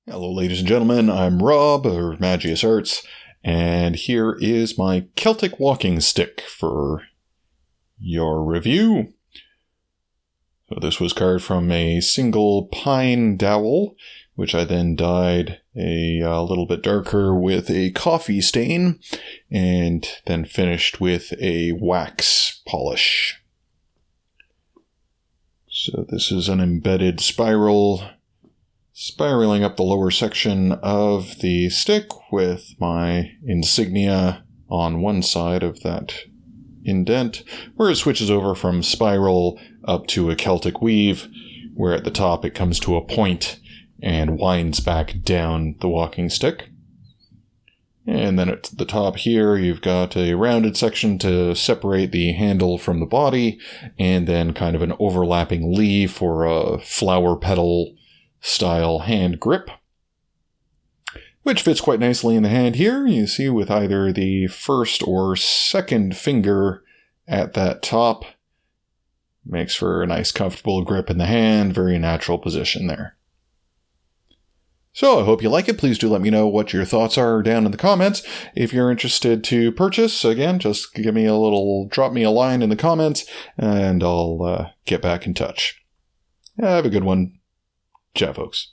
Hello, ladies and gentlemen. I'm Rob, or Magius Arts, and here is my Celtic walking stick for your review. So this was carved from a single pine dowel, which I then dyed a little bit darker with a coffee stain, and then finished with a wax polish. So this is an embedded spiral, spiraling up the lower section of the stick with my insignia on one side of that indent, where it switches over from spiral up to a Celtic weave, where at the top it comes to a point and winds back down the walking stick. And then at the top here, you've got a rounded section to separate the handle from the body, and then kind of an overlapping leaf for a flower petal style hand grip, which fits quite nicely in the hand here. You see, with either the first or second finger at that top, makes for a nice comfortable grip in the hand, very natural position there. So I hope you like it. Please do let me know what your thoughts are down in the comments. If you're interested to purchase, again, just drop me a line in the comments, and I'll get back in touch. Have a good one. Ciao, folks.